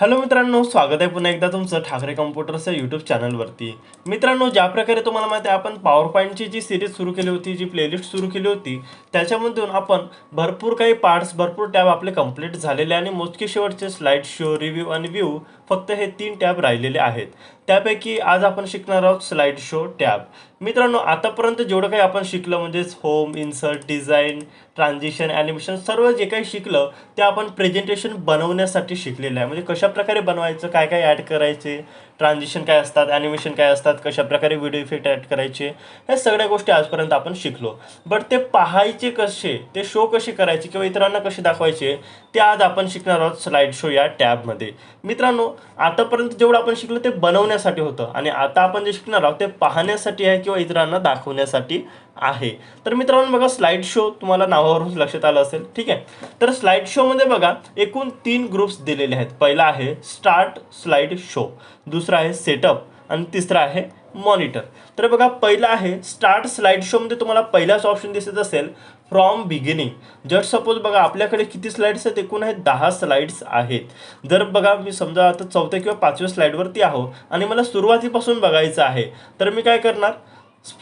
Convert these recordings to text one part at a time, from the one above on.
Hello मित्रांनो, स्वागत आहे पुन्हा एकदा तुमचं ठाकरे कॉम्प्युटर्सच्या यूट्यूब चॅनलवरती. मित्रांनो, ज्या प्रकारे तुम्हाला माहिती आहे आपण पॉवर पॉईंटची जी सिरीज सुरू केली होती, जी प्लेलिस्ट सुरू केली होती, त्याच्यामधून आपण भरपूर काही पार्ट्स, भरपूर टॅब आपले कंप्लीट झालेले आणि मोजके शेवटचे स्लाइड शो, रिव्ह्यू आणि व्ह्यू फक्त हे 3 टॅब राहिलेले आहेत. त्यापैकी आज आपण शिकणार आहोत स्लाइड शो टॅब. मित्रांनो, आतापर्यंत जेवढं काही आपण शिकलं म्हणजेच home, insert, design, transition, animation सर्व जे काही शिकलं ते आपण प्रेझेंटेशन बनवण्यासाठी शिकलेलं आहे. म्हणजे कशा प्रकारे बनवायचं, काय काय ॲड करायचे, ट्रान्झिशन काय असतात, ॲनिमेशन काय असतात, कशा प्रकारे व्हिडिओ इफेक्ट ॲड करायचे, ह्या सगळ्या गोष्टी आजपर्यंत आपण शिकलो. बट ते पाहायचे कसे, ते शो कसे करायचे किंवा इतरांना कसे दाखवायचे ते आज आपण शिकणार आहोत स्लाइड शो या टॅबमध्ये. मित्रांनो, आतापर्यंत जेवढं आपण शिकलो ते बनवण्यासाठी होतं आणि आता आपण जे शिकणार आहोत ते पाहण्यासाठी आहे किंवा इतरांना दाखवण्यासाठी आहे. तर मित्रांनो बघा, स्लाइड शो तुम्हाला नावावरून लक्षात आलं असेल, ठीक आहे. तर स्लाइड शोमध्ये बघा एकूण 3 ग्रुप्स दिलेले आहेत. पहिला आहे स्टार्ट स्लाइड शो, दुसरा आहे सेटअप आणि तिसरा आहे मॉनिटर. तर बघा, पहिला आहे स्टार्ट स्लाइड शोमध्ये तुम्हाला पहिलाच ऑप्शन दिसत असेल फ्रॉम बिगिनिंग. जर सपोज बघा आपल्याकडे किती स्लाइड्स आहेत, एकूण आहेत 10 स्लाइड्स आहेत. जर बघा मी समजा आता 4थ्या किंवा 5व्या स्लाइडवरती आहो आणि मला सुरुवातीपासून बघायचं आहे, तर मी काय करणार,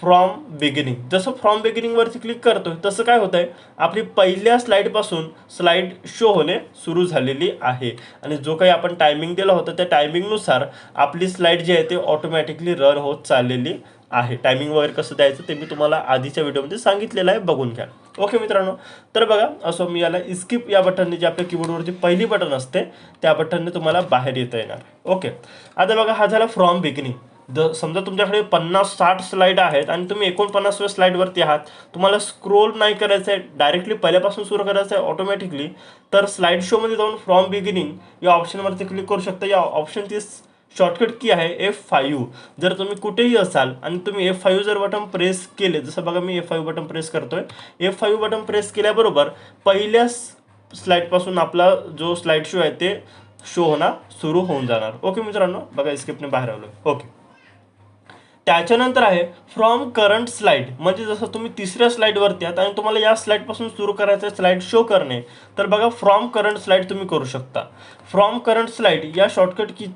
फ्रॉम बिगिनिंग. जसं फ्रॉम बिगिनिंगवरती क्लिक करतोय तसं काय होतंय, आपली पहिल्या स्लाइडपासून स्लाइड शो होणे सुरू झालेली आहे आणि जो काही आपण टायमिंग दिला होता त्या टायमिंगनुसार आपली स्लाइड जी आहे ते ऑटोमॅटिकली रन होत चाललेली आहे. टायमिंग वगैरे कसं द्यायचं ते मी तुम्हाला आधीच्या व्हिडिओमध्ये सांगितलेलं आहे, बघून घ्या. ओके मित्रांनो, तर बघा असं मी याला स्किप या बटनने, जे आपल्या कीबोर्डवरती पहिली बटन असते त्या बटनने तुम्हाला बाहेर येता येणार. ओके, आता बघा हा झाला फ्रॉम बिगिनिंग. समजा तुमच्याकडे 50-60 स्लाइड आहेत आणि तुम्ही 49व्या स्लाइडवरती आहात, तुम्हाला स्क्रोल नाही करायचं आहे, डायरेक्टली पहिल्यापासून सुरू करायचं आहे ऑटोमॅटिकली, तर स्लाइड शोमध्ये जाऊन फ्रॉम बिगिनिंग या ऑप्शनवरती क्लिक करू शकता. या ऑप्शनची शॉर्टकट की आहे F5. जर तुम्ही कुठेही असाल आणि तुम्ही F5 जर बटन प्रेस केले, जसं बघा मी F5 बटन प्रेस करतोय, F5 बटन प्रेस केल्याबरोबर पहिल्या स्लाइडपासून आपला जो स्लाइड शो आहे ते शो होणार सुरू होऊन जाणार. ओके मित्रांनो, बघा स्किपने बाहेर आलो. ओके, त्याच्यानंतर आहे फ्रॉम करंट स्लाइड. म्हणजे जसं तुम्ही 3ऱ्या स्लाइडवरती आहात आणि तुम्हाला या स्लाइडपासून सुरू करायचं आहे स्लाइड शो करणे, तर बघा फ्रॉम करंट स्लाइड तुम्ही करू शकता. फ्रॉम करंट स्लाइड या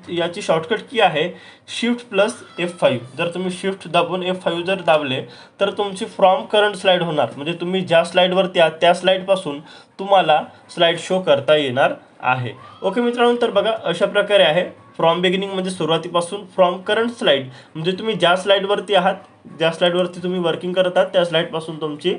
याची शॉर्टकट की आहे Shift+F5. जर तुम्ही शिफ्ट दाबून F5 जर दाबले तर तुमची फ्रॉम करंट स्लाइड होणार. म्हणजे तुम्ही ज्या स्लाइडवरती आहात त्या स्लाइडपासून तुम्हाला स्लाइड शो करता येणार आहे. ओके मित्रांनो, तर बघा अशा प्रकारे आहे फ्रॉम बिगिनिंग म्हणजे सुरुवातीपासून, फ्रॉम करंट स्लाइड म्हणजे तुम्ही ज्या स्लाइडवरती आहात, ज्या स्लाइडवरती तुम्ही वर्किंग करत आहात त्या स्लाइडपासून तुमची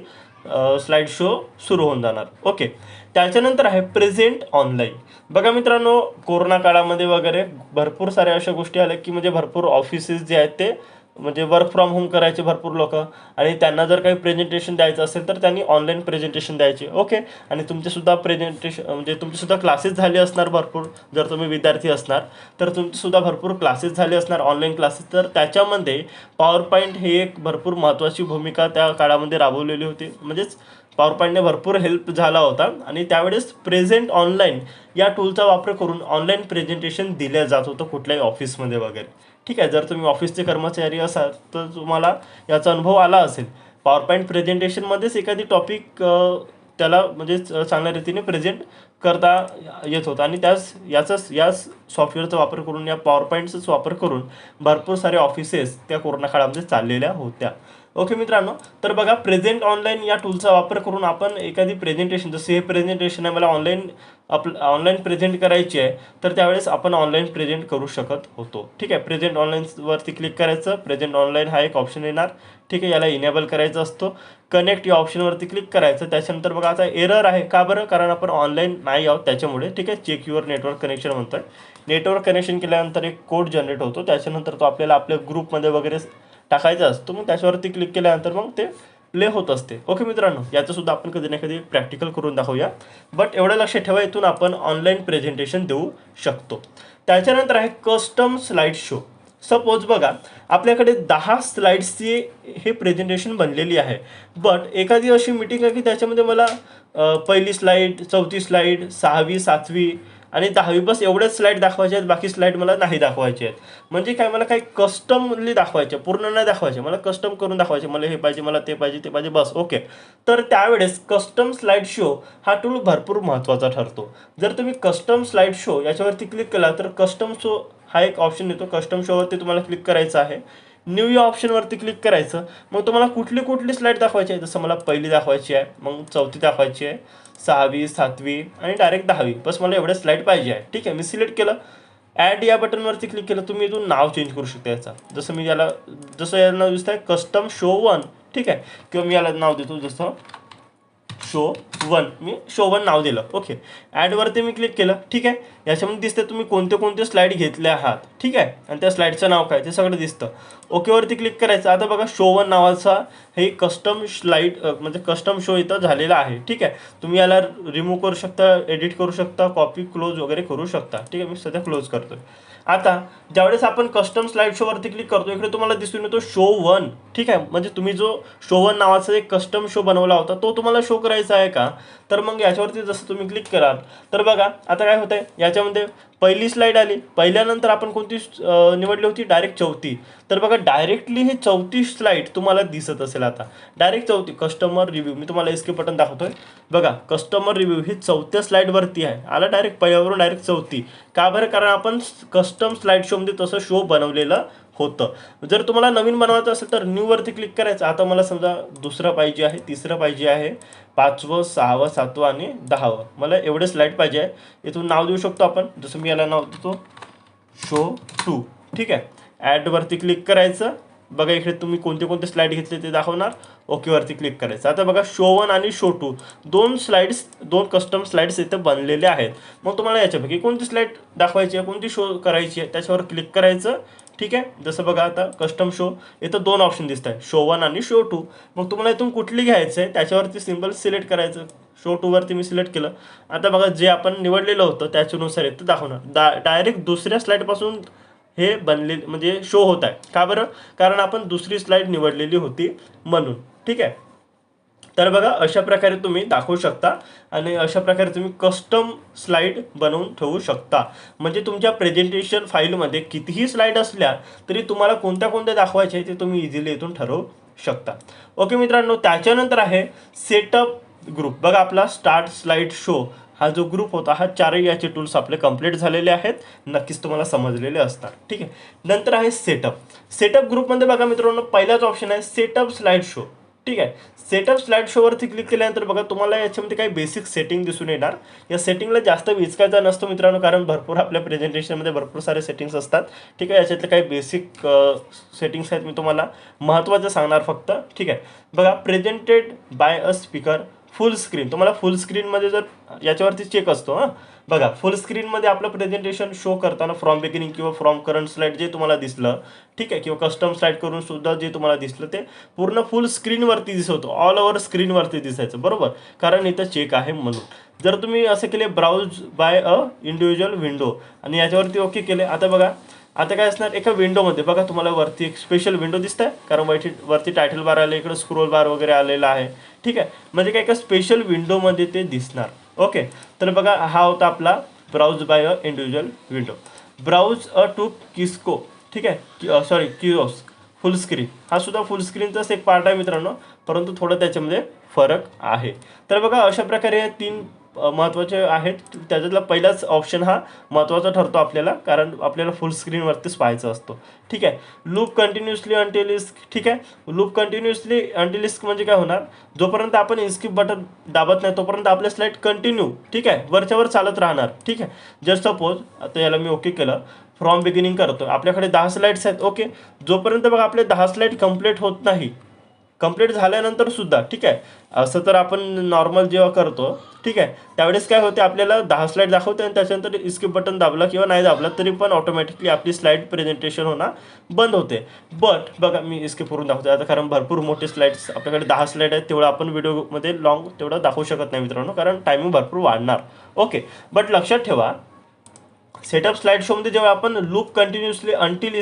स्लाइड शो सुरू होऊन जाणार. ओके, त्याच्यानंतर आहे प्रेझेंट ऑनलाईन. बघा मित्रांनो, कोरोना काळामध्ये वगैरे भरपूर साऱ्या अशा गोष्टी आल्या की म्हणजे भरपूर ऑफिसेस जे आहेत ते म्हणजे वर्क फ्रॉम होम करायचे भरपूर लोक, आणि त्यांना जर काही प्रेझेंटेशन द्यायचं असेल तर त्यांनी ऑनलाईन प्रेझेंटेशन द्यायचे. ओके, आणि तुमचेसुद्धा प्रेझेंटेशन म्हणजे तुमचेसुद्धा क्लासेस झाले असणार भरपूर. जर तुम्ही विद्यार्थी असणार तर तुमचेसुद्धा भरपूर क्लासेस झाले असणार, ऑनलाईन क्लासेस. तर त्याच्यामध्ये पॉवर पॉईंट हे एक भरपूर महत्त्वाची भूमिका त्या काळामध्ये राबवलेली होती. म्हणजेच पॉवर पॉईंटने भरपूर हेल्प झाला होता आणि त्यावेळेस प्रेझेंट ऑनलाईन या टूलचा वापर करून ऑनलाईन प्रेझेंटेशन दिलं जात होतं कुठल्याही ऑफिसमध्ये वगैरे. ठीक आहे, जर तुम्ही ऑफिसचे कर्मचारी असाल तर तुम्हाला याचा अनुभव आला असेल. पॉवर पॉईंट प्रेझेंटेशनमध्येच एखादी टॉपिक त्याला म्हणजे चांगल्या रीतीने प्रेझेंट करता येत होतं आणि याच सॉफ्टवेअरचा वापर करून, या पॉवर पॉईंटचाच वापर करून भरपूर सारे ऑफिसेस त्या कोरोना काळामध्ये चाललेल्या होत्या. ओके मित्रांनो, तर बघा प्रेझेंट ऑनलाईन या टूलचा वापर करून आपण एखादी प्रेझेंटेशन, जसे हे प्रेझेंटेशन आहे मला ऑनलाईन प्रेझेंट करायची आहे, तर त्यावेळेस आपण ऑनलाईन प्रेझेंट करू शकत होतो. ठीक आहे, प्रेझेंट ऑनलाईनवरती क्लिक करायचं, प्रेझेंट ऑनलाईन हा एक ऑप्शन येणार. ठीक आहे, याला इनेबल करायचं असतो. कनेक्ट या ऑप्शनवरती क्लिक करायचं. त्याच्यानंतर बघा आता एरर आहे, का बरं, कारण आपण ऑनलाईन नाही आहोत त्याच्यामुळे. ठीक आहे, चेक युअर नेटवर्क कनेक्शन म्हणतोय. नेटवर्क कनेक्शन केल्यानंतर एक कोड जनरेट होतो, त्याच्यानंतर तो आपल्याला आपल्या ग्रुपमध्ये वगैरे टाकायचा असतो. मग त्याच्यावरती क्लिक केल्यानंतर मग ते प्ले होत असते. ओके मित्रांनो, याचंसुद्धा आपण कधी ना कधी प्रॅक्टिकल करून दाखवूया. बट एवढं लक्षात ठेवा, इथून आपण ऑनलाईन प्रेझेंटेशन देऊ शकतो. त्याच्यानंतर आहे कस्टम स्लाइड शो. सपोज बघा आपल्याकडे 10 स्लाइड्सची हे प्रेझेंटेशन बनलेली आहे, बट एखादी अशी मीटिंग आहे की त्याच्यामध्ये मला पहिली स्लाईड, 4थी स्लाईड, 6वी, 7वी आणि 10वी बस एवढेच स्लाईड दाखवायचे आहेत, बाकी स्लाईड मला नाही दाखवायचे आहेत. म्हणजे काय, मला काही कस्टमली दाखवायचे, पूर्ण नाही दाखवायचे, मला कस्टम करून दाखवायचे, मला हे पाहिजे, मला ते पाहिजे, ते पाहिजे, बस ओके. तर त्यावेळेस कस्टम स्लाईड शो हा टूल भरपूर महत्त्वाचा ठरतो. जर तुम्ही कस्टम स्लाईड शो याच्यावरती क्लिक केला तर कस्टम शो हा एक ऑप्शन येतो. कस्टम शोवरती तुम्हाला क्लिक करायचं आहे. न्यू या ऑप्शनवरती क्लिक करायचं. मग तुम्हाला कुठली कुठली स्लाईड दाखवायची आहे, जसं मला पहिली दाखवायची आहे, मग चौथी दाखवायची आहे, 6वी 7वी आणि डायरेक्ट 10वी, बस मला एवढे स्लाईड पाहिजे आहे. ठीक आहे, मी सिलेक्ट केलं. ॲड या बटनवरती क्लिक केलं. तुम्ही इथून नाव चेंज करू शकता याचा, जसं मी याला, जसं याला नाव दिसतं आहे कस्टम शो 1. ठीक आहे, किंवा मी याला नाव देतो जसं शो 1, मी शो 1 नाव दिलं. ओके, ॲडवरती मी क्लिक केलं. ठीक आहे, याच्यामध्ये दिसते तुम्ही कोणते कोणते स्लाईड घेतले आहात. ठीक आहे, आणि त्या स्लाईडचं नाव काय ते सगळं दिसतं. ओकेवरती क्लिक करायचं. आता बघा शो 1 नावाचा हे कस्टम स्लाईड म्हणजे कस्टम शो इथं झालेला आहे. ठीक आहे, तुम्ही याला रिमूव्ह करू शकता, एडिट करू शकता, कॉपी क्लोज वगैरे करू शकता. ठीक आहे, मी सध्या क्लोज करतोय. आता ज्यावेळेस आपण कस्टम स्लाईड शोवरती क्लिक करतो, इकडे तुम्हाला दिसून येतो शो 1. ठीक आहे, म्हणजे तुम्ही जो शो 1 नावाचा एक कस्टम शो बनवला होता तो तुम्हाला शो करायचा आहे का, तर मग याच्यावरती जसं तुम्ही क्लिक कराल तर बघा आता काय होतंय, याच्यामध्ये पहिली स्लाईड आली. पहिल्यानंतर आपण कोणती निवडली होती, डायरेक्ट चौथी. तर बघा डायरेक्टली ही चौथी स्लाईड तुम्हाला दिसत असेल. आता डायरेक्ट चौथी कस्टमर रिव्ह्यू, मी तुम्हाला एस्केप बटन दाखवतोय. बघा कस्टमर रिव्ह्यू ही चौथ्या स्लाईडवरती आहे. आला डायरेक्ट पहिल्यावरून डायरेक्ट चौथी. का बरं, कारण आपण कस्टम स्लाईड शोमध्ये तसं शो बनवलेलं होतं. जर तुम्हाला नवीन बनवायचं असेल तर न्यूवरती क्लिक करायचं. आता मला समजा दुसरं पाहिजे आहे, तिसरं पाहिजे आहे, 5वं 6वं 7वं आणि 10वं, मला एवढे स्लाईड पाहिजे आहे. इथून नाव देऊ शकतो आपण, जसं मी याला नाव देतो शो 2. ठीक आहे, ॲडवरती क्लिक करायचं. बघा इकडे तुम्ही कोणते कोणते स्लाईड घेतले ते दाखवणार. ओकेवरती क्लिक करायचं. आता बघा शो 1 आणि शो 2 दोन कस्टम स्लाईड्स इथे बनलेले आहेत. मग तुम्हाला याच्यापैकी कोणती स्लाईड दाखवायची आहे, कोणती शो करायची आहे, त्याच्यावर क्लिक करायचं. ठीक आहे, जसं बघा आता कस्टम शो इथं 2 ऑप्शन दिसत आहे, शो 1 आणि शो 2. मग तुम्हाला इथून कुठली घ्यायचं आहे त्याच्यावरती सिम्पल सिलेक्ट करायचं. शो 2वरती मी सिलेक्ट केलं. आता बघा जे आपण निवडलेलं होतं त्याच्यानुसार इथं दाखवणार. डायरेक्ट दुसऱ्या स्लाईडपासून हे बनले म्हणजे शो होत आहे. का बरं, कारण आपण दुसरी स्लाईड निवडलेली होती म्हणून. ठीक आहे, तर बघा अशा प्रकारे तुम्ही दाखवू शकता आणि अशा प्रकारे तुम्ही कस्टम स्लाईड बनवून ठेवू शकता. म्हणजे तुमच्या प्रेझेंटेशन फाईलमध्ये कितीही स्लाईड असल्या तरी तुम्हाला कोणत्या कोणत्या दाखवायचे ते तुम्ही इझिली इथून ठरवू शकता. ओके मित्रांनो, त्याच्यानंतर आहे सेटअप ग्रुप. बघा आपला स्टार्ट स्लाईड शो हा जो ग्रुप होता, हा 4ही याचे टूल्स आपले कंप्लीट झालेले आहेत. नक्कीच तुम्हाला समजलेले असतात. ठीक आहे, नंतर आहे सेटअप ग्रुपमध्ये बघा मित्रांनो पहिलाच ऑप्शन आहे सेटअप स्लाईड शो. ठीक आहे, सेटअप स्लाईड शोवरती क्लिक केल्यानंतर बघा तुम्हाला याच्यामध्ये काही बेसिक सेटिंग दिसून येणार. या सेटिंगला जास्त विचकायचा नसतो मित्रांनो, कारण भरपूर आपल्या प्रेझेंटेशनमध्ये भरपूर सारे सेटिंग्स असतात. ठीक आहे, याच्यातले काही बेसिक सेटिंग्स आहेत, मी तुम्हाला महत्त्वाचं सांगणार फक्त. ठीक आहे, बघा presented bye a speaker full screen, तुम्हाला फुल स्क्रीनमध्ये जर याच्यावरती चेक असतो. बघा फुल स्क्रीनमध्ये आपलं प्रेझेंटेशन शो करताना फ्रॉम बिगिनिंग किंवा फ्रॉम करंट स्लाईड जे तुम्हाला दिसलं, ठीक आहे, किंवा कस्टम स्लाईड करून सुद्धा जे तुम्हाला दिसलं ते पूर्ण फुल स्क्रीनवरती दिसतो, ऑल ओव्हर स्क्रीनवरती दिसायचं. बरोबर, कारण इथं चेक आहे म्हणून. जर तुम्ही असं केले browse by a individual window आणि याच्यावरती ओके केले. आता बघा आता काय असणार, एका विंडोमध्ये बघा तुम्हाला वरती एक स्पेशल विंडो दिसत आहे, कारण वरती टायटल बार आले, इकडे स्क्रोल बार वगैरे आलेला आहे. ठीक आहे, म्हणजे काय एका स्पेशल विंडोमध्ये ते दिसणार. ओके, तर बघा हा होता आपला browse by a individual window. Browse a to kiosk, ठीक आहे, सॉरी किओस्क फुल स्क्रीन, हा सुद्धा फुल स्क्रीनचाच एक पार्ट आहे मित्रांनो, परंतु थोडं त्याच्यामध्ये फरक आहे. तर बघा अशा प्रकारे हे 3 महत्त्वाचे आहेत. त्याच्यातला पहिलाच ऑप्शन हा महत्त्वाचा ठरतो आपल्याला, कारण आपल्याला फुल स्क्रीनवरतीच पाहायचं असतो. ठीक आहे, लूप कंटिन्युअसली अंटिल इस्क. ठीक आहे, लूप कंटिन्युअसली अंटिल इस्क म्हणजे काय होणार, जोपर्यंत आपण इस्किप बटन दाबत नाही तोपर्यंत आपले स्लाईड कंटिन्यू, ठीक आहे, वरच्यावर चालत राहणार. ठीक आहे, जर सपोज आता याला मी ओके केलं, फ्रॉम बिगिनिंग करतो, आपल्याकडे 10 स्लाईड्स आहेत. ओके, जोपर्यंत बघा आपले 10 स्लाईड कंप्लीट होत नाही, कंप्लीट झाल्यानंतर सुद्धा, ठीक आहे, असं तर आपण नॉर्मल जेव्हा करतो, ठीक आहे, त्यावेळेस काय होते, आपल्याला 10 स्लाईड दाखवते आणि त्याच्यानंतर इस्किप बटन दाबला किंवा नाही दाबला तरी पण ऑटोमॅटिकली आपली स्लाईड प्रेझेंटेशन होणं बंद होते. बट बघा मी इस्किप करून दाखवते आता, कारण भरपूर मोठे स्लाईड्स आपल्याकडे 10 स्लाईड आहेत, तेवढं आपण व्हिडिओमध्ये लॉंग तेवढं दाखवू शकत नाही मित्रांनो, कारण टायमिंग भरपूर वाढणार. ओके, बट लक्षात ठेवा सेटअप स्लाईड शोमध्ये जेव्हा आपण लूप कंटिन्युअसली अंटिल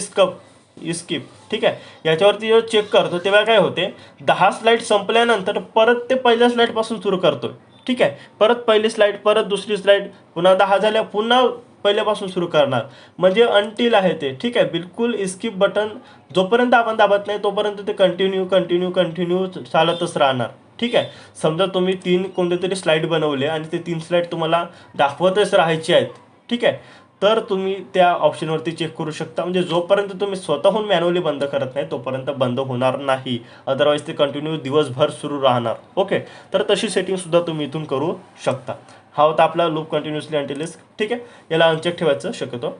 इस्किप, ठीक आहे, याच्यावरती जेव्हा चेक करतो तेव्हा काय होते, 10 स्लाईड संपल्यानंतर परत ते पहिल्या स्लाईडपासून सुरू करतो. ठीक आहे. परत पहिली स्लाईड, परत दुसरी स्लाईड, पुन्हा 10 झाल्या पुन्हा पहिल्यापासून सुरू करणार, म्हणजे अनटिल आहे ते. ठीक आहे. बिलकुल स्किप बटन जोपर्यंत आपण दाबत नाही तोपर्यंत ते कंटिन्यू कंटिन्यू कंटिन्यू चालतच राहणार. ठीक आहे. समजा तुम्ही 3 कोणते स्लाईड बनवले आणि ते 3 स्लाईड तुम्हाला दाखवतच राहायचे आहेत. ठीक आहे. तर तुम्ही त्या ऑप्शनवरती चेक करू शकता, म्हणजे जोपर्यंत तुम्ही स्वतःहून मॅन्युअली बंद करत नाही तोपर्यंत बंद होणार नाही, अदरवाईज ते कंटिन्यू दिवसभर सुरू राहणार. ओके. तर तशी सेटिंगसुद्धा तुम्ही इथून करू शकता. हा होता आपला लूप कंटिन्युअसली अंटिल. ठीक आहे. याला अनचेक ठेवायचं शक्यतो.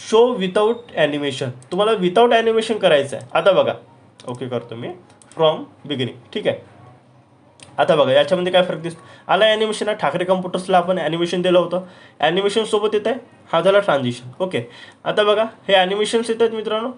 शो विदाऊट ॲनिमेशन, तुम्हाला विदाऊट ॲनिमेशन करायचं आहे. आता बघा, ओके करतो मी फ्रॉम बिगिनिंग. ठीक आहे. आता बघा याच्यामध्ये काय फरक दिसतो. आला ॲनिमेशन आहे. ठाकरे कम्प्युटर्सला आपण ॲनिमेशन दिलं होतं, ॲनिमेशन सोबत येत आहे. हा झाला ट्रान्झिशन. ओके. आता बघा हे ॲनिमेशन्स येत आहेत मित्रांनो.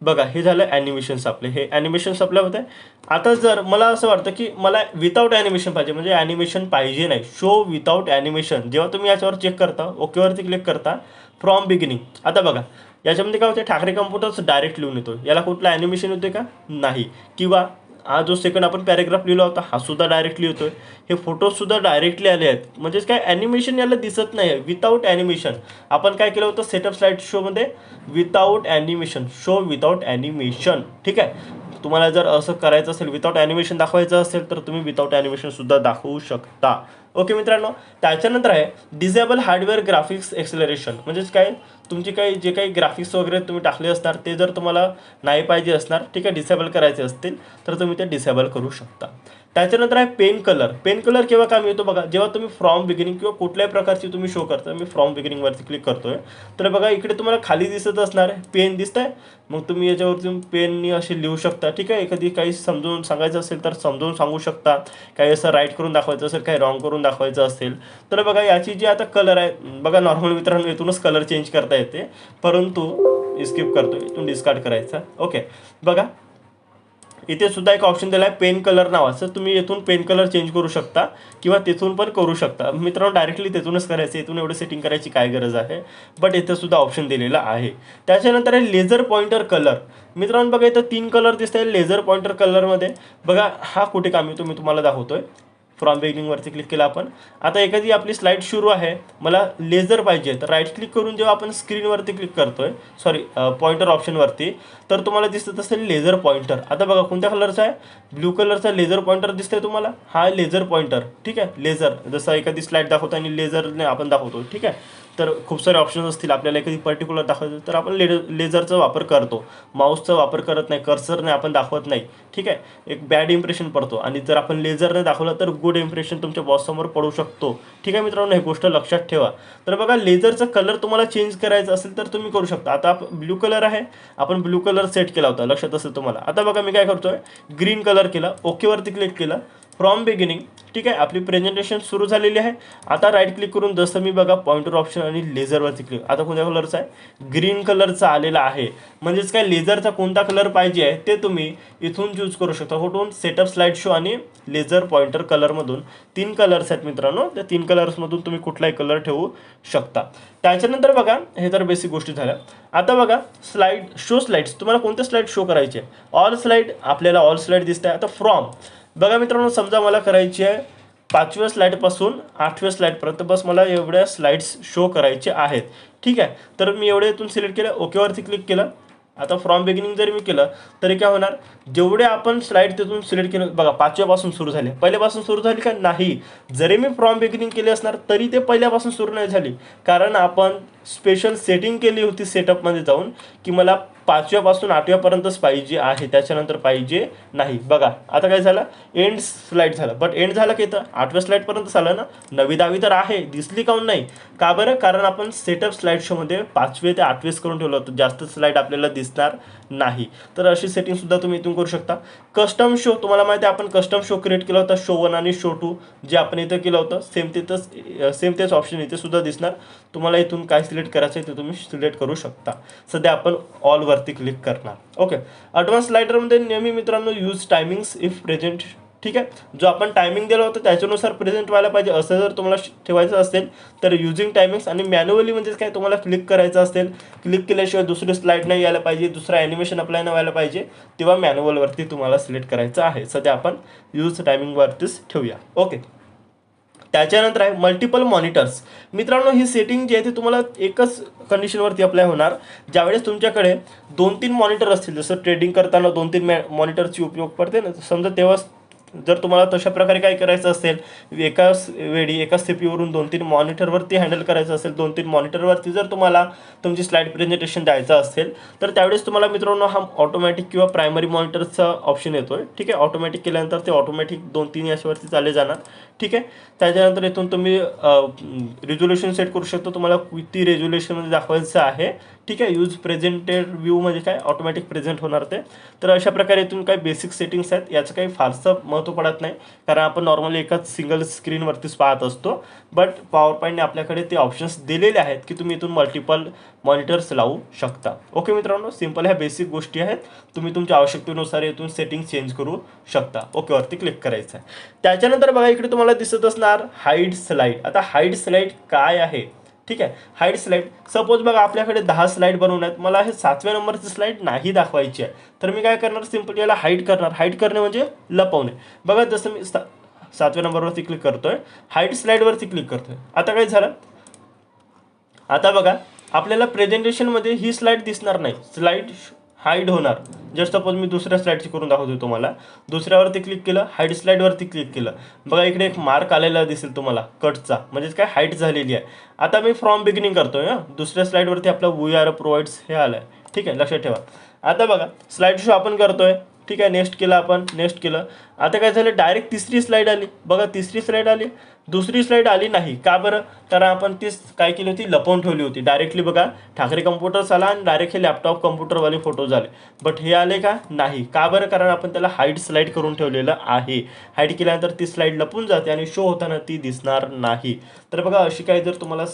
बघा हे झालं ॲनिमेशन्स आपले, हे ॲनिमेशन्स आपल्या होत आहे. आता जर मला असं वाटतं की मला विदाऊट ॲनिमेशन पाहिजे, म्हणजे ॲनिमेशन पाहिजे नाही, शो विदाऊट ॲनिमेशन, जेव्हा तुम्ही याच्यावर चेक करता, ओकेवरती क्लिक करता, फ्रॉम बिगिनिंग. आता बघा याच्यामध्ये काय होते, ठाकरे कम्प्युटर्स डायरेक्ट लिहून येतो, याला कुठलं ॲनिमेशन होते का नाही. किंवा हा जो सेकंड आपण पॅरेग्राफ लिहिला होता हा सुद्धा डायरेक्टली होतोय. हे फोटोजसुद्धा डायरेक्टली आले आहेत, म्हणजेच काय ॲनिमेशन याला दिसत नाही आहे. विदाऊट ॲनिमेशन आपण काय केलं होतं सेटअप स्लाईड शोमध्ये, without animation, show without animation. ठीक आहे. तुम्हाला जर असं करायचं असेल, विदाऊट ॲनिमेशन दाखवायचं असेल तर तुम्ही विदाऊट ॲनिमेशनसुद्धा दाखवू शकता. ओके मित्रांनो. त्याच्यानंतर आहे डिसेबल हार्डवेअर ग्राफिक्स एक्सेलरेशन, म्हणजेच काय तुमची काही जे काही ग्राफिक्स वगैरे तुम्ही टाकले असणार ते जर तुम्हाला नाही पाहिजे असणार, ठीक आहे, डिसेबल करायचे असतील तर तुम्ही ते डिसेबल करू शकता. त्याच्यानंतर आहे पेन कलर. पेन कलर केव्हा कामी येतो बघा, जेव्हा तुम्ही फ्रॉम बिगिनिंग किंवा कुठल्याही प्रकारची तुम्ही शो करता. मी फ्रॉम बिगिनिंगवरती क्लिक करतोय तर बघा इकडे तुम्हाला खाली दिसत असणार आहे पेन दिसत आहे. मग तुम्ही याच्यावरती पेननी असे लिहू शकता. ठीक आहे. एखादी काही समजून सांगायचं असेल तर समजून सांगू शकता, काही असं राईट करून दाखवायचं असेल, काही रॉंग करून दाखवायचं असेल तर बघा याची जी आता कलर आहे बघा, नॉर्मल मित्रांनो इथूनच कलर चेंज करता येते, परंतु स्किप करतो, इथून डिस्कार्ड करायचा. ओके. बघा इथे सुद्धा एक ऑप्शन दिला आहे पेन कलर नावाचं, तुम्ही इथून पेन कलर चेंज करू शकता किंवा तिथून पण करू शकता. मित्रांनो डायरेक्टली तिथूनच करायचं, इथून एवढं सेटिंग करायची काय गरज आहे, बट इथे सुद्धा ऑप्शन दिलेला आहे. त्याच्यानंतर आहे लेझर पॉइंटर कलर. मित्रांनो बघा इथं 3 कलर दिसत आहे लेझर पॉइंटर कलरमध्ये. बघा हा कुठे कामी येतो मी तुम्हाला दाखवतोय. फ्रॉम बिगिनिंगवरती क्लिक केला आपण. आता एखादी आपली स्लाईड सुरू आहे, मला लेझर पाहिजे तर राईट क्लिक करून जेव्हा आपण स्क्रीनवरती क्लिक करतोय, सॉरी पॉइंटर ऑप्शनवरती, तर तुम्हाला दिसत असेल लेझर पॉइंटर. आता बघा कोणत्या कलरचा आहे, ब्ल्यू कलरचा लेझर पॉइंटर दिसतंय तुम्हाला, हा लेझर पॉइंटर. ठीक आहे. लेझर जसं एखादी स्लाईड दाखवतो आणि लेझरने आपण दाखवतो. ठीक आहे. तर खूप सारे ऑप्शन्स असतील, आपल्याला एखादी पर्टिक्युलर दाखवायचं तर आपण लेझरचा वापर करतो, माऊसचा वापर करत नाही, कर्सरने आपण दाखवत नाही. ठीक आहे. एक बॅड इम्प्रेशन पडतो, आणि जर आपण लेझरने दाखवलं तर गुड इम्प्रेशन तुमच्या बॉससमोर पडू शकतो. ठीक आहे मित्रांनो, ही गोष्ट लक्षात ठेवा. तर बघा लेझरचा कलर तुम्हाला चेंज करायचा असेल तर तुम्ही करू शकता. आता ब्ल्यू कलर आहे, आपण ब्ल्यू कलर सेट केला होता, लक्षात असेल तुम्हाला. आता बघा मी काय करतोय, ग्रीन कलर केला, ओकेवरती क्लिक केलं, फ्रॉम बिगिनिंग. ठीक आहे. आपली प्रेझेंटेशन सुरू झालेली आहे. आता राईट क्लिक करून जसं मी बघा पॉइंटर ऑप्शन आणि लेझरवरती क्लिक, आता कोणत्या कलरचा आहे, ग्रीन कलरचा आलेला आहे. म्हणजेच काय लेझरचा कोणता कलर पाहिजे आहे ते तुम्ही इथून चूज करू शकता. कुठून, सेटअप स्लाईड शो आणि लेझर पॉइंटर कलरमधून 3 कलर्स आहेत मित्रांनो, त्या 3 कलर्समधून तुम्ही कुठलाही कलर ठेवू शकता. त्याच्यानंतर बघा हे तर बेसिक गोष्टी झाल्या. आता बघा स्लाईड शो स्लाईड्स, तुम्हाला कोणते स्लाईड शो करायचे, ऑल स्लाईड, आपल्याला ऑल स्लाईड दिसत आहे. आता फ्रॉम बघा मित्रांनो, समजा मला करायची आहे 5व्या स्लाईडपासून 8व्या स्लाईडपर्यंत, बस मला एवढ्या स्लाईड्स शो करायचे आहेत. ठीक आहे. तर मी एवढे इथून सिलेक्ट केलं, ओकेवरती क्लिक केलं. आता फ्रॉम बिगिनिंग जरी मी केलं तरी काय होणार, जेवढे आपण स्लाईड तिथून सिलेक्ट केलं बघा 5व्यापासून सुरू झाले, पहिल्यापासून सुरू झाली का नाही, जरी मी फ्रॉम बिगिनिंग केले असणार तरी ते पहिल्यापासून सुरू नाही झाली, कारण आपण स्पेशल सेटिंग केली होती सेटअपमध्ये जाऊन की मला 5व्यापासून 8व्यापर्यंतच पाहिजे आहे, त्याच्यानंतर पाहिजे नाही. बघा आता काय झालं, एंड स्लाईड झालं, बट एंड झालं की इथं 8व्या स्लाईडपर्यंत झालं ना, 9वी 10वी तर आहे, दिसली काऊन नाही, का बरं, कारण आपण सेटअप स्लाईड शोमध्ये 5वे ते 8वेच करून ठेवलं होतं, जास्त स्लाईड आपल्याला दिसणार नाही. तर अशी सेटिंगसुद्धा तुम्ही इथून करू शकता. कस्टम शो, तुम्हाला माहिती आहे आपण कस्टम शो क्रिएट केला होता, शो 1 आणि शो 2 जे आपण इथं केलं होतं, सेम तेच ऑप्शन इथे सुद्धा दिसणार. तुम्हाला इथून काय सिलेक्ट करायचं आहे ते तुम्ही सिलेक्ट करू शकता. सध्या आपण ऑलवरती क्लिक करणार. ओके. ॲडव्हान्स स्लायडरमध्ये नेहमी मित्रांनो यूज टायमिंग्स इफ प्रेझेंट. ठीक आहे. जो आपण टायमिंग दिला होता त्याच्यानुसार प्रेझेंट व्हायला पाहिजे असं जर तुम्हाला ठेवायचं असेल तर युजिंग टायमिंग्स, आणि मॅन्युअली म्हणजेच काय, तुम्हाला क्लिक करायचं असेल, क्लिक केल्याशिवाय दुसरी स्लाईड नाही यायला पाहिजे, दुसरा ॲनिमेशन अप्लाय नाही व्हायला पाहिजे, तेव्हा मॅन्युअलवरती तुम्हाला सिलेक्ट करायचं आहे. सध्या आपण यूज टायमिंगवरतीच ठेवूया. ओके. त्याच्यानंतर आहे मल्टिपल मॉनिटर्स. मित्रांनो, ही सेटिंग जी आहे ती तुम्हाला एकच कंडिशनवरती अप्लाय होणार, ज्यावेळेस तुमच्याकडे 2-3 मॉनिटर असतील. जसं ट्रेडिंग करताना 2-3 मॉनिटरची उपयोग पडते ना, समजा तेव्हा जर तुम्हाला तशा प्रकारे काय करायचं असेल, एकाच वेळी एकाच सीपीयूवरून 2-3 मॉनिटरवरती हँडल करायचं असेल, 2-3 मॉनिटरवरती जर तुम्हाला तुमची स्लाईड प्रेझेंटेशन द्यायचं असेल, तर त्यावेळेस तुम्हाला मित्रांनो हा ऑटोमॅटिक किंवा प्रायमरी मॉनिटरचा ऑप्शन येतोय. ठीक आहे, ऑटोमॅटिक केल्यानंतर ते ऑटोमॅटिक 2-3 याच्यावरती चालले जाणार. ठीक आहे, त्याच्यानंतर इथून तुम्ही रिझोल्युशन सेट करू शकता, तुम्हाला किती रेझोल्युशनमध्ये दाखवायचं आहे. ठीक आहे, यूज प्रेझेंटेड व्ह्यू म्हणजे काय, ऑटोमॅटिक प्रेझेंट होणार ते. तर अशा प्रकारे इथून काही बेसिक सेटिंग्स आहेत, याचं काही फारसं महत्त्व पडत नाही, कारण आपण नॉर्मली एकाच सिंगल स्क्रीनवरतीच पाहत असतो. बट पॉवर पॉईंटने आपल्याकडे ते ऑप्शन्स दिलेले आहेत की तुम्ही इथून मल्टिपल मॉनिटर्स लावू शकता. ओके मित्रांनो, सिंपल ह्या बेसिक गोष्टी आहेत. तुम्ही तुमच्या आवश्यकतेनुसार इथून सेटिंग चेंज करू शकता. ओकेवरती क्लिक करायचं आहे. त्याच्यानंतर बघा इकडे तुम्हाला दिसत असणार हाईड स्लाईड. आता हाईड स्लाईड काय आहे? ठीक आहे, हाईड स्लाईड, सपोज बघा आपल्याकडे 10 स्लाईड बनवून आहेत, मला हे 7व्या नंबरची स्लाईड नाही दाखवायची आहे, तर मी काय करणार, सिंपल याला हाईड करणार. हाईड करणे म्हणजे लपवणे. बघा जसं मी 7व्या नंबरवरती क्लिक करतोय, हाईड स्लाईडवरती क्लिक करतोय. आता काय झालं, आता बघा आपल्याला प्रेझेंटेशनमध्ये ही स्लाईड दिसणार नाही, स्लाईड हाईड होणार. जर सपोज मी दुसऱ्या स्लाईडची करून दाखवतो तुम्हाला, दुसऱ्यावरती क्लिक केलं, हाईड स्लाईडवरती क्लिक केलं, बघा इकडे एक मार्क आलेला दिसेल तुम्हाला कटचा, म्हणजेच काय हाईड झालेली आहे. आता मी फ्रॉम बिगिनिंग करतोय. दुसऱ्या स्लाईडवरती आपला वी आर प्रोव्हाइड्स हे आलं आहे. ठीक आहे, लक्षात ठेवा. आता बघा स्लाईड शो आपण करतोय. ठीक आहे, नेक्स्ट केलं आपण, नेक्स्ट केलं. आता काय झालं, डायरेक्ट तिसरी स्लाईड आली. बघा तिसरी स्लाईड आली, दुसरी स्लाईड आली नाही. का बरं? कारण आपण तीच काय केली होती, लपवून ठेवली होती. डायरेक्टली बघा ठाकरे कम्प्युटर्स आला आणि डायरेक्ट हे लॅपटॉप कम्प्युटरवाले फोटोज आले. बट हे आले का? नाही. का बरं? कारण आपण त्याला हाईड स्लाईड करून ठेवलेलं आहे. हाईड केल्यानंतर ती स्लाईड लपून जाते आणि शो होताना ती दिसणार नाही. तर बघा अशी काही जर तुम्हाला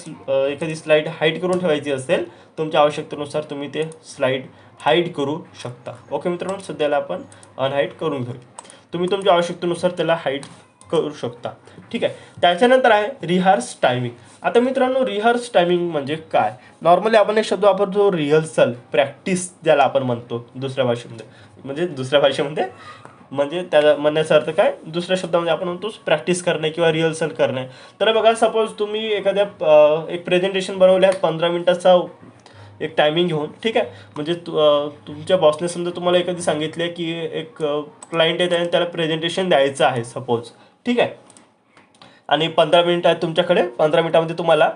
एखादी स्लाईड हाईड करून ठेवायची असेल, तुमच्या आवश्यकतेनुसार तुम्ही ते स्लाईड हाईड करू शकता. ओके मित्रांनो, सध्याला आपण अनहाईड करून घेऊ. तुम्ही तुमच्या आवश्यकतेनुसार त्याला हाईड करू शकता. ठीक आहे, त्याच्यानंतर आहे रिहर्स टायमिंग. आता मित्रांनो, रिहर्स टायमिंग म्हणजे काय? नॉर्मली आपण एक शब्द वापरतो रिहर्सल, प्रॅक्टिस ज्याला आपण म्हणतो दुसऱ्या भाषेमध्ये, म्हणजे त्याला म्हणण्याचा अर्थ काय, दुसऱ्या शब्दामध्ये आपण म्हणतो प्रॅक्टिस करणे किंवा रिहर्सल करणे. तर बघा सपोज तुम्ही एखाद्या एक प्रेझेंटेशन बनवल्या 15 मिनिटाचा एक टायमिंग घेऊन. ठीक आहे, म्हणजे तुमच्या बॉसने समजा तुम्हाला एखादी सांगितले की एक क्लायंट आहे त्याने त्याला प्रेझेंटेशन द्यायचं आहे सपोज. ठीक आहे, आणि 15 मिनिट आहेत तुमच्याकडे, 15 मिनिटामध्ये तुम्हाला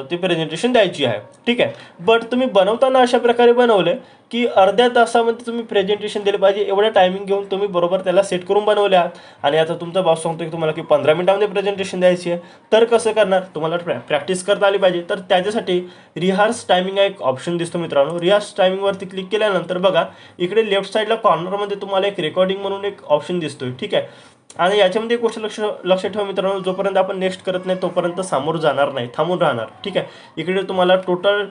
ती प्रेझेंटेशन द्यायची आहे. ठीक आहे, बट तुम्ही बनवताना अशा प्रकारे बनवले की अर्ध्या तासामध्ये तुम्ही प्रेझेंटेशन दिले पाहिजे, एवढं टायमिंग घेऊन तुम्ही बरोबर त्याला सेट करून बनवले आहात. आणि आता तुमचा बॉस सांगतो की तुम्हाला की 15 मिनिटामध्ये प्रेझेंटेशन द्यायची आहे, तर कसं करणार? तुम्हाला प्रॅक्टिस करता आली पाहिजे. तर त्याच्यासाठी रिहर्स टायमिंग हा एक ऑप्शन दिसतो मित्रांनो. रिहर्स टायमिंगवरती क्लिक केल्यानंतर बघा इकडे लेफ्ट साईडला कॉर्नरमध्ये तुम्हाला एक रेकॉर्डिंग म्हणून एक ऑप्शन दिसतोय. ठीक आहे, आणि याच्यामध्ये एक गोष्ट लक्षात ठेवा मित्रांनो, जोपर्यंत आपण नेक्स्ट करत नाही तोपर्यंत सामोर जाणार नाही, थांबून राहणार. ठीक आहे, इकडे तुम्हाला टोटल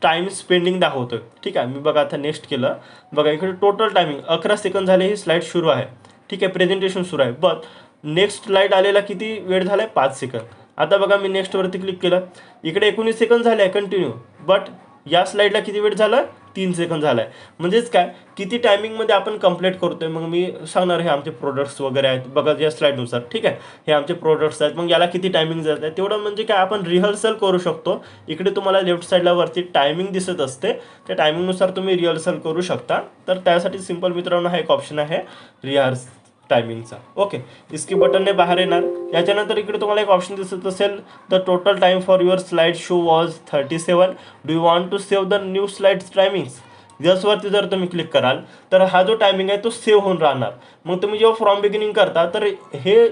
टाईम स्पेंडिंग दाखवतोय. ठीक आहे, मी बघा आता नेक्स्ट केलं, बघा इकडे टोटल टायमिंग 11 सेकंद झाले, ही स्लाईड सुरू आहे. ठीक आहे, प्रेझेंटेशन सुरू आहे. बट नेक्स्ट स्लाईड आलेला किती वेळ झाला आहे? 5 सेकंद. आता बघा मी नेक्स्टवरती क्लिक केलं, इकडे 19 सेकंद झाले आहे कंटिन्यू. बट या स्लाईडला किती वेळ झाला? 3 सेकंद झाला आहे. म्हणजेच काय, किती टायमिंगमध्ये आपण कंप्लीट करतोय. मग मी सांगणार हे आमचे प्रोडक्ट्स वगैरे आहेत बघा या स्लाईडनुसार. ठीक आहे, हे आमचे प्रोडक्ट्स आहेत, मग याला किती टायमिंग जात आहे तेवढं, म्हणजे काय आपण रिहर्सल करू शकतो. इकडे तुम्हाला लेफ्ट साईडला वरती टायमिंग दिसत असते, त्या टायमिंगनुसार तुम्ही रिहर्सल करू शकता. तर त्यासाठी सिंपल मित्रांनो हा एक ऑप्शन आहे रिहर्स टायमिंगचा. ओके, स्किप बटनने बाहेर येणार. याच्यानंतर इकडे तुम्हाला एक ऑप्शन दिसत असेल, the total time for your slide show was 37. Do you want to save the new slides timings? जसवरती जर तुम्ही क्लिक कराल तर हा जो टायमिंग आहे तो सेव्ह होऊन राहणार. मग तुम्ही जेव्हा फ्रॉम बिगिनिंग करता तर हे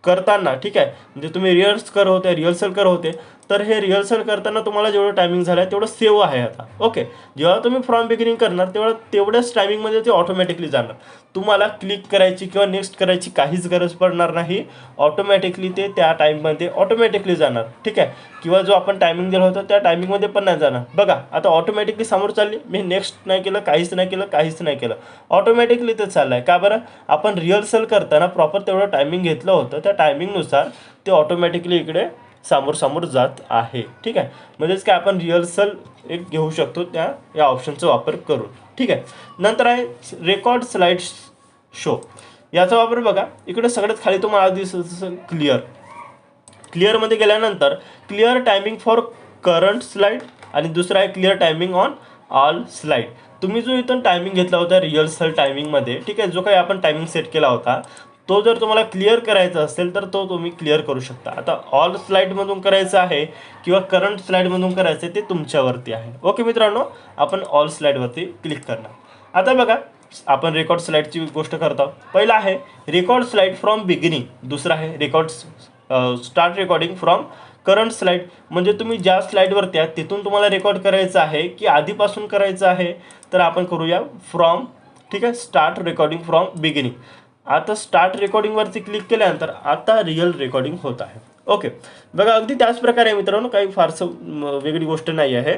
करताना, ठीक आहे, म्हणजे तुम्ही रिहर्सल करत होते, तर हे रिहर्सल करताना तुम्हाला जेवढं टायमिंग झालं आहे तेवढं सेव्ह आहे आता. ओके, जेव्हा तुम्ही फ्रॉम बिगिनिंग करणार तेवढ्याच टायमिंगमध्ये ते ऑटोमॅटिकली जाणार. तुम्हाला क्लिक करायची किंवा नेक्स्ट करायची काहीच गरज पडणार नाही, ऑटोमॅटिकली ते त्या टाईममध्ये ऑटोमॅटिकली जाणार. ठीक आहे, किंवा जो आपण टायमिंग दिला होता त्या टायमिंगमध्ये पण नाही जाणार. बघा आता ऑटोमॅटिकली समोर चालली, मी नेक्स्ट नाही केलं, काहीच नाही केलं, ऑटोमॅटिकली ते चाललं आहे. का बरं? आपण रिहर्सल करताना प्रॉपर तेवढं टायमिंग घेतलं होतं, त्या टायमिंगनुसार ते ऑटोमॅटिकली इकडे समोर जात आहे. ठीक आहे, म्हणजेच काय आपण रिहर्सल एक घेऊ शकतो या ऑप्शनचा वापर करून. ठीक आहे, नंतर आहे रेकॉर्ड स्लाईड शो. याचा वापर बघा इकडे सगळ्यात खाली तुम्हाला दिसत असेल क्लिअर. क्लिअरमध्ये गेल्यानंतर clear timing for current slide आणि दुसरा आहे clear timing on all slide. तुम्ही जो इथून टायमिंग घेतला होता रिहर्सल टायमिंगमध्ये, ठीक आहे, जो काही आपण टायमिंग सेट केला होता तो जर तुम्हाला क्लिअर करायचा असेल तर तो तुम्ही क्लिअर करू शकता. आता ऑल स्लाईडमधून करायचं आहे किंवा करंट स्लाईडमधून करायचं आहे ते तुमच्यावरती आहे. ओके मित्रांनो, आपण ऑल स्लाईडवरती क्लिक करणार. आता बघा, आपण रेकॉर्ड स्लाईडची गोष्ट करतो. पहिला आहे रेकॉर्ड स्लाईड फ्रॉम बिगिनिंग, दुसरा आहे record start recording from current slide. म्हणजे तुम्ही ज्या स्लाईडवरती आहात तिथून तुम्हाला रेकॉर्ड करायचं आहे की आधीपासून करायचं आहे, तर आपण करूया फ्रॉम. ठीक आहे, स्टार्ट रेकॉर्डिंग फ्रॉम बिगिनिंग. आता स्टार्ट रेकॉर्डिंगवरती क्लिक केल्यानंतर आता रिअल रेकॉर्डिंग होत आहे. ओके, बघा अगदी त्याच प्रकारे मित्रांनो, काही फारसं वेगळी गोष्ट नाही आहे.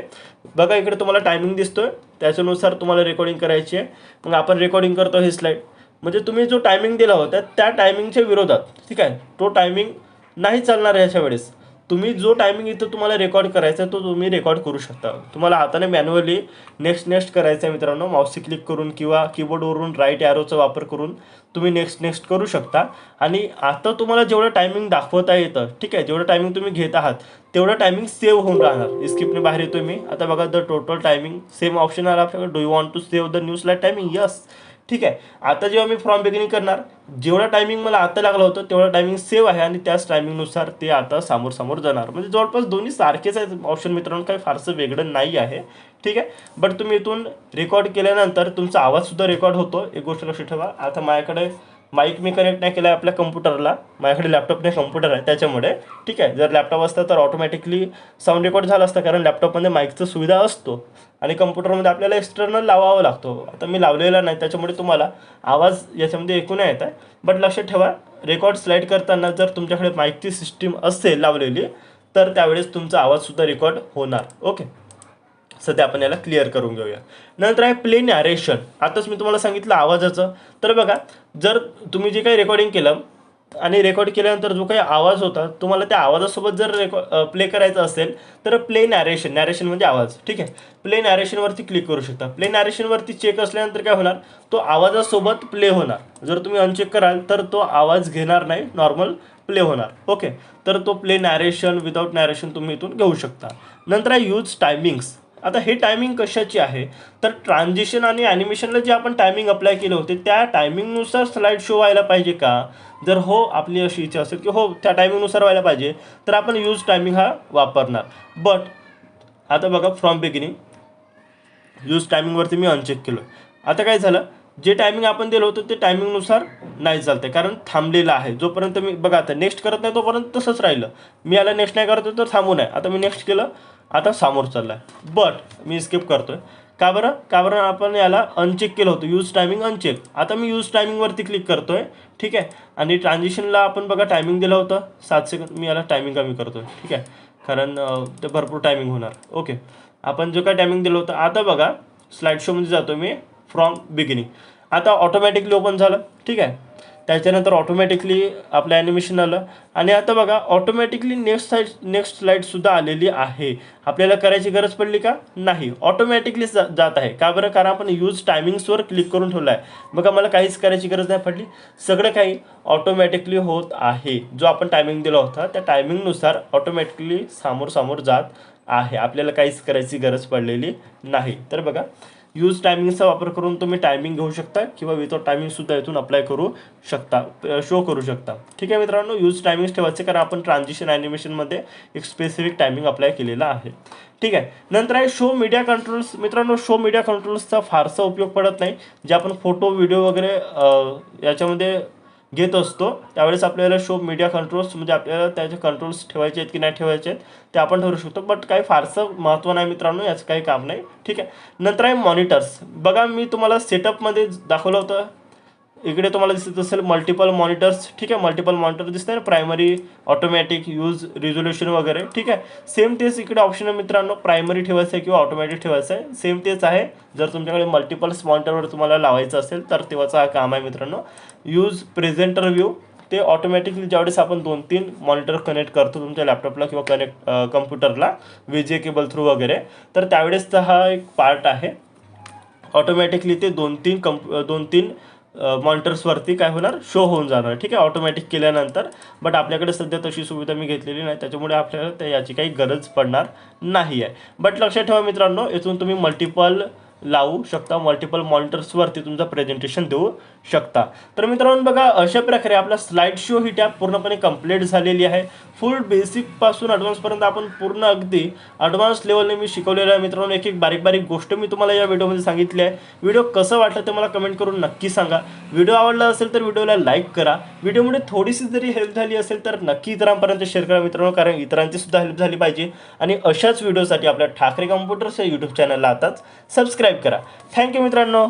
बघा इकडे तुम्हाला टायमिंग दिसतोय, त्याच्यानुसार तुम्हाला रेकॉर्डिंग करायची आहे. मग आपण रेकॉर्डिंग करतो ही स्लाईड. म्हणजे तुम्ही जो टायमिंग दिला होता त्या टायमिंगच्या विरोधात, ठीक आहे, तो टायमिंग नाही चालणार याच्या वेळेस. तुम्ही जो टायमिंग इथं तुम्हाला रेकॉर्ड करायचा आहे तो तुम्ही रेकॉर्ड करू शकता. तुम्हाला हाताने मॅन्युअली नेक्स्ट करायचं आहे मित्रांनो, माऊसची क्लिक करून किंवा कीबोर्डवरून राईट ॲरोचा वापर करून तुम्ही नेक्स्ट करू शकता. आणि आता तुम्हाला जेवढं टायमिंग दाखवता येतं, ठीक आहे, जेवढं टायमिंग तुम्ही घेत आहात तेवढं टायमिंग सेव्ह होऊन राहणार. स्किपने बाहेर येतोय मी. आता बघा the total timing same option आला आपल्याकडे. Do you want to save the new slide timing? Yes. ठीक आहे, आता जेव्हा मी फ्रॉम बिगिनिंग करणार, जेवढा टायमिंग मला आता लागलं होतं तेवढा टायमिंग सेव्ह आहे आणि त्याच टायमिंगनुसार ते आता समोर जाणार. म्हणजे जवळपास दोन्ही सारखेच आहेत ऑप्शन मित्रांनो, काही फारसं वेगळं नाही आहे. ठीक आहे, बट तुम्ही इथून रेकॉर्ड केल्यानंतर तुमचा आवाजसुद्धा रेकॉर्ड होतो. एक गोष्ट लक्षात ठेवा. आता माझ्याकडे माईक मी कनेक्ट नाही केला आहे आपल्या कम्प्युटरला, माझ्याकडे लॅपटॉप नाही कम्प्युटर आहे त्याच्यामुळे. ठीक आहे, जर लॅपटॉप असतं तर ऑटोमॅटिकली साऊंड रेकॉर्ड झालं असतं, कारण लॅपटॉपमध्ये माईकचं सुविधा असतो आणि कम्प्युटरमध्ये आपल्याला एक्सटर्नल लावावा लागतो. आता मी लावलेला नाही त्याच्यामुळे तुम्हाला आवाज याच्यामध्ये ऐकू नाही येत आहे. बट लक्षात ठेवा, रेकॉर्ड स्लाईड करताना जर तुमच्याकडे माईकची सिस्टीम असेल लावलेली तर त्यावेळेस तुमचा आवाजसुद्धा रेकॉर्ड होणार. ओके, सध्या आपण याला क्लिअर करून घेऊया. नंतर आहे प्ले नॅरेशन. आताच मी तुम्हाला सांगितलं आवाजाचं. तर बघा, जर तुम्ही जे काही रेकॉर्डिंग केलं आणि रेकॉर्ड केल्यानंतर जो काही आवाज होता तुम्हाला त्या आवाजासोबत जर प्ले करायचा असेल तर प्ले नॅरेशन म्हणजे आवाज. ठीक आहे, प्ले नॅरेशनवरती क्लिक करू शकता. प्ले नॅरेशनवरती चेक असल्यानंतर काय होणार, तो आवाजासोबत प्ले होणार. जर तुम्ही अनचेक कराल तर तो आवाज घेणार नाही, नॉर्मल प्ले होणार. ओके, तर तो प्ले नॅरेशन विदाऊट नॅरेशन तुम्ही इथून घेऊ शकता. नंतर आहे यूज टायमिंग्स. आता हे टायमिंग कशाची आहे, तर ट्रान्झिशन आणि ॲनिमेशनला जे आपण टायमिंग अप्लाय केले होते त्या टायमिंगनुसार स्लाईड शो व्हायला पाहिजे का. जर हो, आपली अशी इच्छा असेल की हो त्या टायमिंगनुसार व्हायला पाहिजे, तर आपण यूज टायमिंग हा वापरणार. बट आता बघा, फ्रॉम बिगिनिंग यूज टायमिंगवरती मी अनचेक केलं. आता काय झालं, जे टायमिंग आपण दिलं होतं ते टायमिंगनुसार नाही चालतं आहे, कारण थांबलेलं आहे. जोपर्यंत मी बघा आता नेक्स्ट करत नाही तोपर्यंत तसंच राहिलं. मी याला नेक्स्ट नाही करतो तर थांबू नये. आता मी नेक्स्ट केलं, आता समोर चालला आहे. बट मी स्किप करतो आहे. का बरं आपण याला अनचेक केलं होतं, यूज टायमिंग अनचेक. आता मी यूज टायमिंगवरती क्लिक करतो आहे. ठीक आहे, आणि ट्रान्झिशनला आपण बघा टायमिंग दिलं होतं 7 सेकंद. मी याला टायमिंग कमी करतो आहे. ठीक आहे, कारण ते भरपूर टायमिंग होणार. ओके, आपण जो काय टायमिंग दिलं होतं. आता बघा स्लाईड शोमध्ये जातो मी फ्रॉम बिगिनिंग. आता ऑटोमॅटिकली ओपन झालं. ठीक आहे, त्याच्यानंतर ऑटोमॅटिकली आपलं ॲनिमेशन आलं आणि आता बघा ऑटोमॅटिकली नेक्स्ट स्लाईडसुद्धा आलेली आहे. आपल्याला करायची गरज पडली का, नाही, ऑटोमॅटिकली जात आहे. का बरं, कारण आपण यूज टायमिंग्सवर क्लिक करून ठेवलं आहे. बघा मला काहीच करायची गरज नाही पडली, सगळं काही ऑटोमॅटिकली होत आहे. जो आपण टायमिंग दिला होता त्या टायमिंगनुसार ऑटोमॅटिकली समोर जात आहे. आपल्याला काहीच करायची गरज पडलेली नाही. तर बघा, यूज टायमिंगचा वापर करून तुम्ही टायमिंग घेऊ शकता किंवा विदाउट टायमिंगसुद्धा इथून अप्लाय करू शकता, शो करू शकता. ठीक आहे मित्रांनो, यूज टायमिंग्स ठेवायचे कारण आपण ट्रान्झिशन ॲनिमेशनमध्ये एक स्पेसिफिक टायमिंग अप्लाय केलेला आहे. ठीक आहे, नंतर आहे शो मीडिया कंट्रोल्स. मित्रांनो, शो मीडिया कंट्रोल्सचा फारसा उपयोग पडत नाही. जे आपण फोटो व्हिडिओ वगैरे याच्यामध्ये घेत असतो त्यावेळेस आपल्याला शो मीडिया कंट्रोल्स म्हणजे आपल्याला त्याचे कंट्रोल्स ठेवायचे आहेत की नाही ठेवायचे आहेत ते आपण ठरवू शकतो. बट काही फारसं महत्त्व नाही मित्रांनो, याचं काही काम नाही. ठीक आहे, नंतर आहे मॉनिटर्स. बघा मी तुम्हाला सेटअपमध्ये दाखवलं होतं, इकडे तुम्हाला दिसत असेल मल्टिपल मॉनिटर्स. ठीक आहे, मल्टिपल मॉनिटर दिसत आहे ना, प्रायमरी, ऑटोमॅटिक, यूज, रिझोल्युशन वगैरे. ठीक आहे, सेम तेच इकडे ऑप्शन आहे मित्रांनो, प्रायमरी ठेवायचं आहे किंवा ऑटोमॅटिक ठेवायचं आहे, सेम तेच आहे. जर तुमच्याकडे मल्टिपल्स मॉनिटरवर तुम्हाला लावायचं असेल तर तेव्हाचं हा काम आहे मित्रांनो. यूज प्रेझेंटर व्ह्यू, ते ऑटोमॅटिकली ज्यावेळेस आपण 2-3 मॉनिटर कनेक्ट करतो तुमच्या लॅपटॉपला किंवा कम्प्युटरला VGA केबल थ्रू वगैरे, तर त्यावेळेसचा हा एक पार्ट आहे. ऑटोमॅटिकली ते 2-3 मॉनिटर्सवरती काय होणार, शो होऊन जाणार. ठीक आहे, ऑटोमॅटिक केल्यानंतर. बट आपल्याकडे सध्या तशी सुविधा मी घेतलेली नाही, त्याच्यामुळे आपल्याला याची काही गरज पडणार नाही आहे. बट लक्षात ठेवा मित्रांनो, इथून तुम्ही मल्टिपल लावू शकता, मल्टिपल मॉनिटर्सवरती तुमचं प्रेझेंटेशन देऊ शकता. तर मित्रांनो बघा, अशा प्रकारे आपला स्लाइड शो ही टॅब पूर्णपणे कंप्लीट झालेली आहे. फुल बेसिकपासून ॲडव्हान्सपर्यंत आपण पूर्ण अगदी ॲडव्हान्स लेवलने मी शिकवलेलं आहे मित्रांनो. एक एक बारीक बारीक गोष्ट मी तुम्हाला या व्हिडिओमध्ये सांगितली आहे. व्हिडिओ कसं वाटलं ते मला कमेंट करून नक्की सांगा. व्हिडिओ आवडला असेल तर व्हिडिओला लाईक करा. व्हिडिओमध्ये थोडीशी जरी हेल्प झाली असेल तर नक्की इतरांपर्यंत शेअर करा मित्रांनो, कारण इतरांची सुद्धा हेल्प झाली पाहिजे. आणि अशाच व्हिडिओसाठी आपल्या ठाकरे कॉम्प्युटर्स या यूट्यूब चॅनलला आताच सबस्क्राईब करा. थँक्यू मित्रांनो.